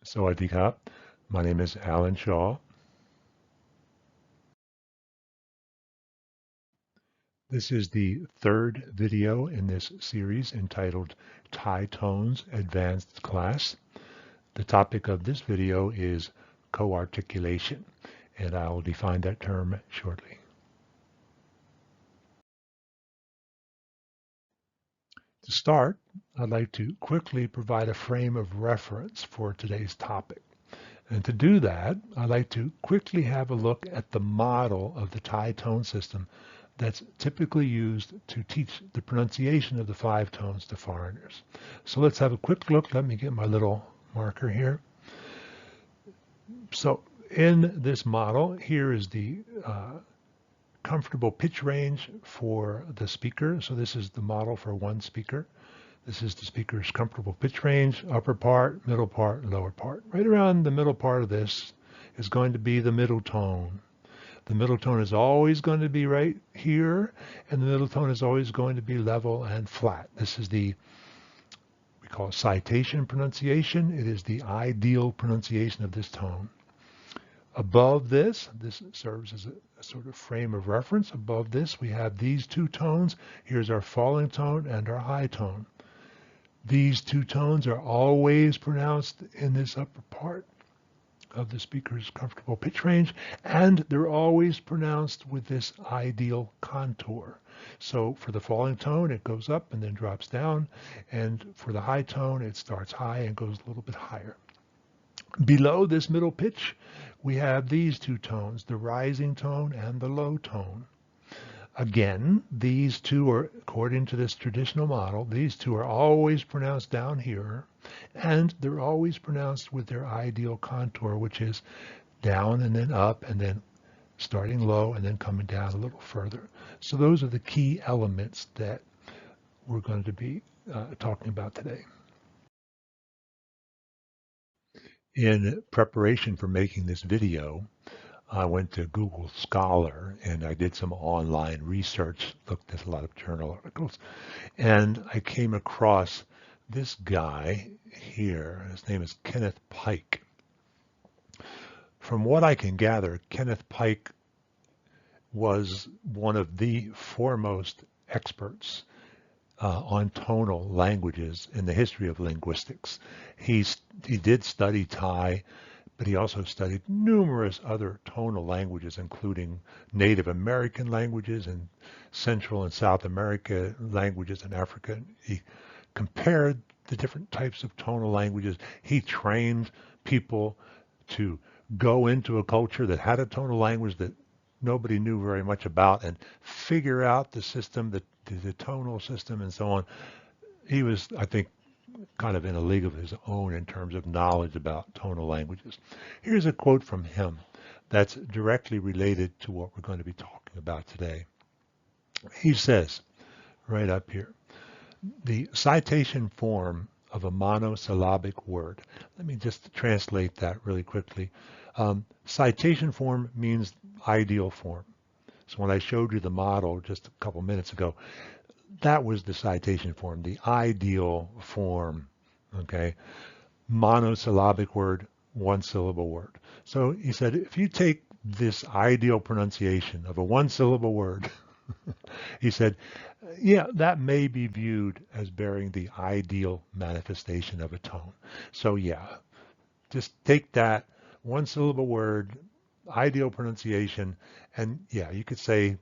Sawadee Kap. My name is Alan Shaw. This is the third video in this series entitled Thai Tones Advanced Class. The topic of this video is coarticulation, and I'll define that term shortly. To start, I'd like to quickly provide a frame of reference for today's topic. And to do that, I'd like to quickly have a look at the model of the Thai tone system that's typically used to teach the pronunciation of the 5 tones to foreigners. So let's have a quick look. Let me get my little marker here. So in this model, here is the comfortable pitch range for the speaker. So this is the model for one speaker. This is the speaker's comfortable pitch range, upper part, middle part, lower part. Right around the middle part of this is going to be the middle tone. The middle tone is always going to be right here, and the middle tone is always going to be level and flat. This is we call it citation pronunciation. It is the ideal pronunciation of this tone. Above this serves as a sort of frame of reference. Above this, we have these two tones. Here's our falling tone and our high tone. These two tones are always pronounced in this upper part of the speaker's comfortable pitch range, and they're always pronounced with this ideal contour. So for the falling tone, it goes up and then drops down, and for the high tone, it starts high and goes a little bit higher. Below this middle pitch, we have these two tones, the rising tone and the low tone. Again, these two are, according to this traditional model, these two are always pronounced down here, and they're always pronounced with their ideal contour, which is down and then up and then starting low and then coming down a little further. So those are the key elements that we're going to be talking about today. In preparation for making this video, I went to Google Scholar and I did some online research, looked at a lot of journal articles, and I came across this guy here. His name is Kenneth Pike. From what I can gather, Kenneth Pike was one of the foremost experts on tonal languages in the history of linguistics. He did study Thai, but he also studied numerous other tonal languages, including Native American languages and Central and South America languages in Africa. He compared the different types of tonal languages. He trained people to go into a culture that had a tonal language that nobody knew very much about and figure out the system, the tonal system and so on. He was, I think, kind of in a league of his own in terms of knowledge about tonal languages. Here's a quote from him that's directly related to what we're going to be talking about today. He says, right up here, the citation form of a monosyllabic word. Let me just translate that really quickly. Citation form means ideal form. So when I showed you the model just a couple minutes ago, that was the citation form, the ideal form, okay? Monosyllabic word, one syllable word. So he said, if you take this ideal pronunciation of a one syllable word, he said, yeah, that may be viewed as bearing the ideal manifestation of a tone. So yeah, just take that one syllable word, ideal pronunciation, and yeah, you could say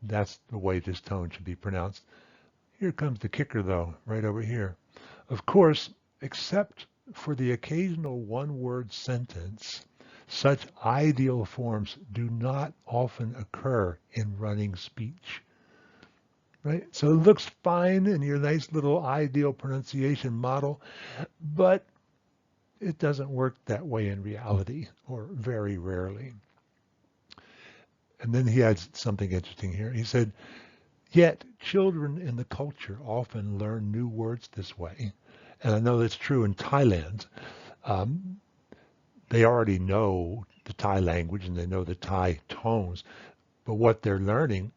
that's the way this tone should be pronounced. Here comes the kicker though, right over here. Of course, except for the occasional one-word sentence, such ideal forms do not often occur in running speech. Right? So it looks fine in your nice little ideal pronunciation model, but it doesn't work that way in reality, or very rarely. And then he adds something interesting here. He said, yet children in the culture often learn new words this way. And I know that's true in Thailand. They already know the Thai language and they know the Thai tones, but what they're learning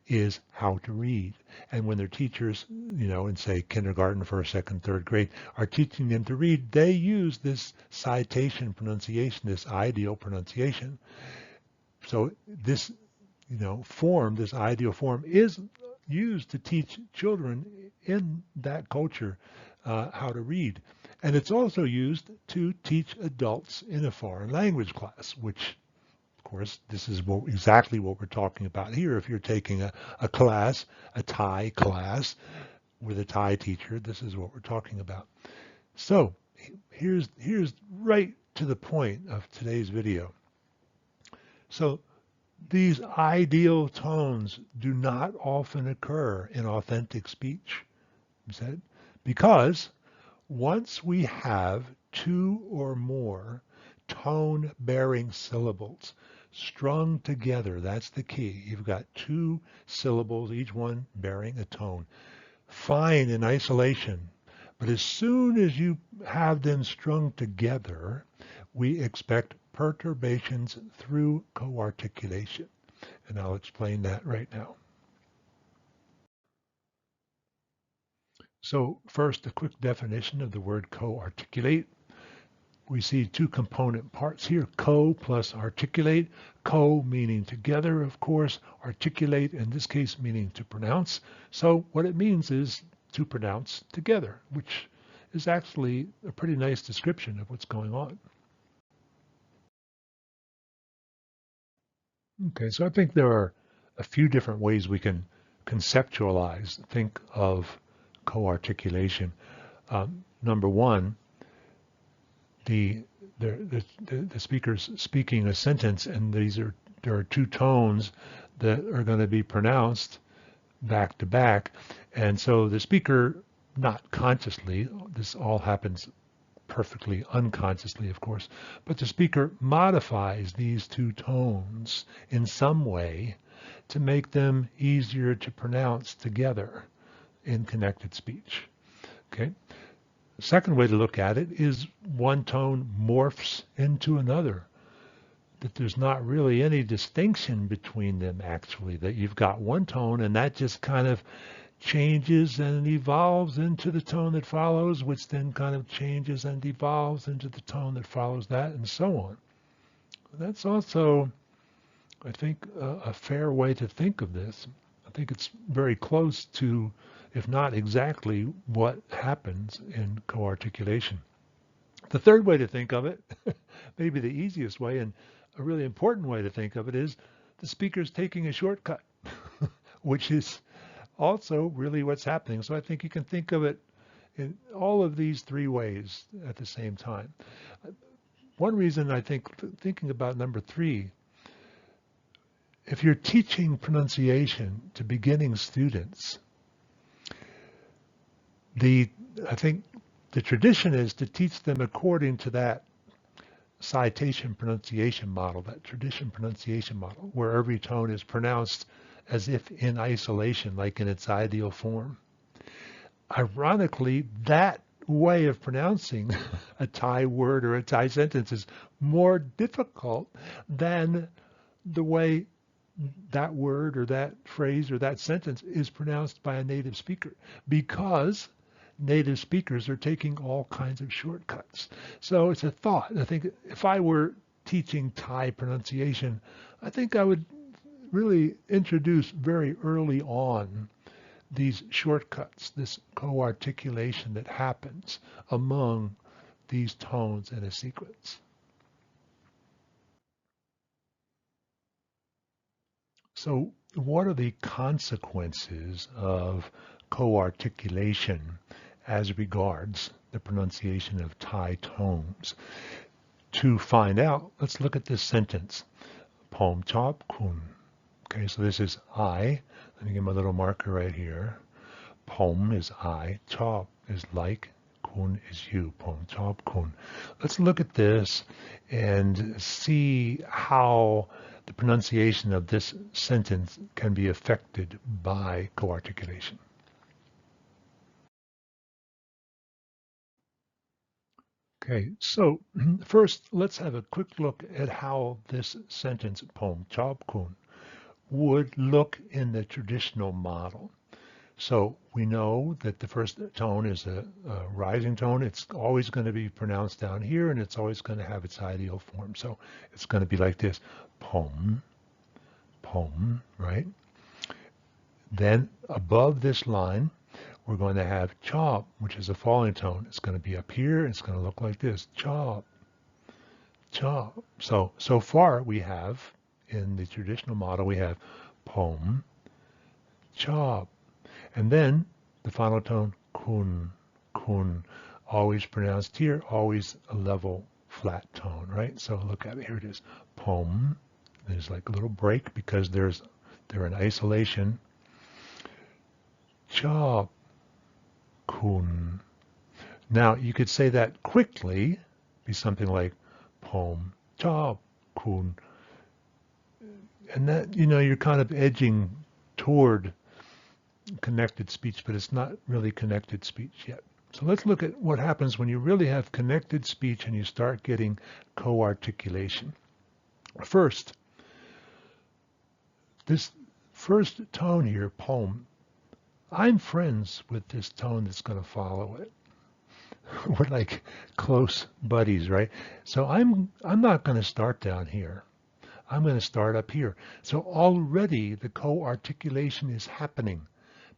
is how to read. And when their teachers, in say kindergarten, first, second, third grade, are teaching them to read, they use this citation pronunciation, this ideal pronunciation. So this, this ideal form is used to teach children in that culture how to read. And it's also used to teach adults in a foreign language class, which of course, this is exactly what we're talking about here. If you're taking a class, a Thai class with a Thai teacher, this is what we're talking about. So here's right to the point of today's video. So these ideal tones do not often occur in authentic speech, said, because once we have two or more tone-bearing syllables strung together, that's the key. You've got two syllables, each one bearing a tone. Fine in isolation, but as soon as you have them strung together, we expect perturbations through coarticulation. And I'll explain that right now. So first, a quick definition of the word coarticulate. We see two component parts here, co plus articulate. Co meaning together, of course. Articulate, in this case, meaning to pronounce. So what it means is to pronounce together, which is actually a pretty nice description of what's going on. Okay, so I think there are a few different ways we can conceptualize, think of coarticulation. Number one, the speaker's speaking a sentence, and there are two tones that are going to be pronounced back to back, and so the speaker, not consciously, this all happens perfectly unconsciously, of course, but the speaker modifies these two tones in some way to make them easier to pronounce together in connected speech. Okay. The second way to look at it is one tone morphs into another, that there's not really any distinction between them actually, that you've got one tone and that just kind of changes and evolves into the tone that follows, which then kind of changes and evolves into the tone that follows that, and so on. That's also, I think, a fair way to think of this. I think it's very close to, if not exactly, what happens in coarticulation. The third way to think of it, maybe the easiest way and a really important way to think of it, is the speaker's taking a shortcut, which is also really what's happening. So I think you can think of it in all of these three ways at the same time. One reason I think, thinking about number three, if you're teaching pronunciation to beginning students, I think the tradition is to teach them according to that citation pronunciation model, that tradition pronunciation model, where every tone is pronounced as if in isolation, like in its ideal form. Ironically, that way of pronouncing a Thai word or a Thai sentence is more difficult than the way that word or that phrase or that sentence is pronounced by a native speaker, because native speakers are taking all kinds of shortcuts. So it's a thought. I think if I were teaching Thai pronunciation, I think I would really introduce very early on these shortcuts, this coarticulation that happens among these tones in a sequence. So what are the consequences of coarticulation as regards the pronunciation of Thai tones? To find out, let's look at this sentence. Pom chop kun. Okay, so this is I. Let me give my little marker right here. Pom is I. Chop is like. Kun is you. Pom chop kun. Let's look at this and see how the pronunciation of this sentence can be affected by coarticulation. Okay, so first let's have a quick look at how this sentence, Pom chop kun, would look in the traditional model. So we know that the first tone is a rising tone. It's always going to be pronounced down here, and it's always going to have its ideal form. So it's going to be like this, pom, pom, right? Then above this line, we're going to have chop, which is a falling tone. It's going to be up here. It's going to look like this, chop, chop. So far we have, in the traditional model, we have pom, chop. And then the final tone, kun, kun, always pronounced here, always a level flat tone, right? So look at it, here it is, pom. There's like a little break because they're in isolation. Chop, kun. Now you could say that quickly, be something like pom, chop, kun. And that, you're kind of edging toward connected speech, but it's not really connected speech yet. So let's look at what happens when you really have connected speech and you start getting co-articulation. First, this first tone here, pom, I'm friends with this tone that's going to follow it. We're like close buddies, right? So I'm not going to start down here. I'm going to start up here. So already the co-articulation is happening.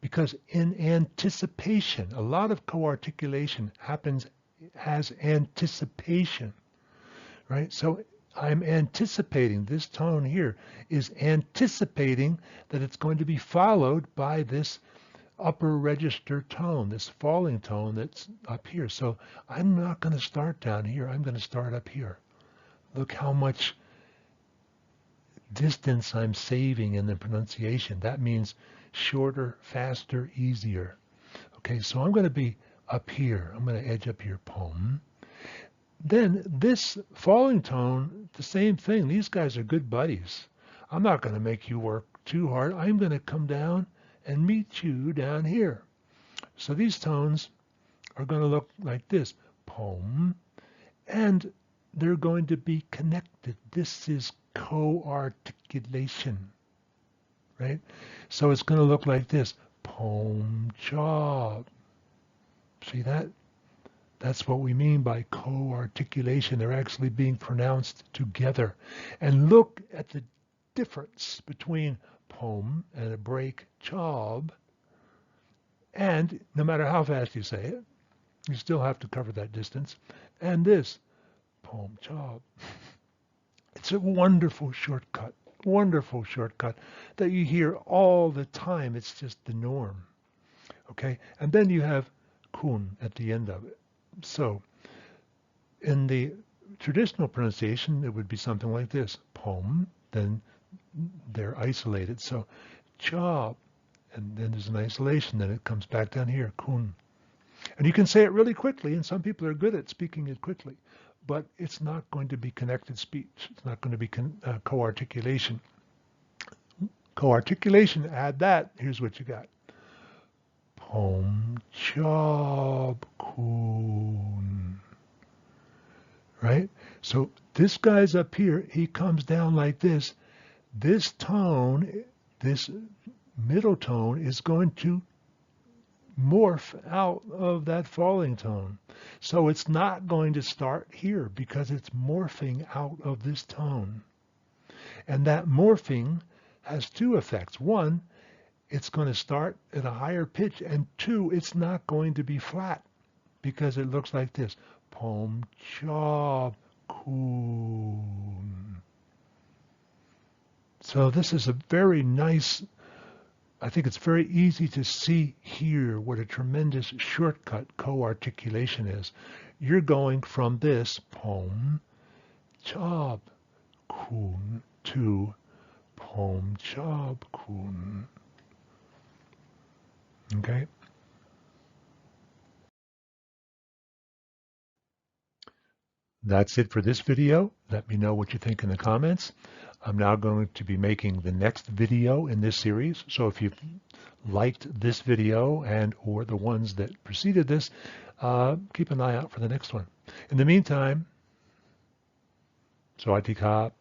Because in anticipation, a lot of co-articulation happens as anticipation, right? So I'm anticipating, this tone here is anticipating that it's going to be followed by this upper register tone, this falling tone that's up here. So I'm not going to start down here. I'm going to start up here. Look how much distance I'm saving in the pronunciation. That means shorter, faster, easier. Okay, so I'm going to be up here. I'm going to edge up here, pom. Then this falling tone, the same thing. These guys are good buddies. I'm not going to make you work too hard. I'm going to come down and meet you down here. So these tones are going to look like this, pom, and they're going to be connected. This is co-articulation, right? So it's going to look like this, pom, chop. See that? That's what we mean by co-articulation. They're actually being pronounced together. And look at the difference between pom and a break, chob, and no matter how fast you say it, you still have to cover that distance, and this, pom, chob. It's a wonderful shortcut that you hear all the time. It's just the norm. Okay, and then you have kun at the end of it. So in the traditional pronunciation, it would be something like this, pom, then they're isolated. So chop, and then there's an isolation, then it comes back down here, kun. And you can say it really quickly, and some people are good at speaking it quickly, but it's not going to be connected speech. It's not going to be co-articulation. Co-articulation, add that, here's what you got. Pom, chop, kun. Right? So this guy's up here, he comes down like this. This tone, this middle tone is going to morph out of that falling tone. So it's not going to start here because it's morphing out of this tone. And that morphing has two effects. One, it's going to start at a higher pitch, and two, it's not going to be flat because it looks like this. Pom, chop, kun. So this is a very nice, I think it's very easy to see here what a tremendous shortcut co-articulation is. You're going from this pom, chop, kun to pom, chop, kun. Okay? That's it for this video. Let me know what you think in the comments. I'm now going to be making the next video in this series. So if you've liked this video and or the ones that preceded this, keep an eye out for the next one. In the meantime, Coarticulation.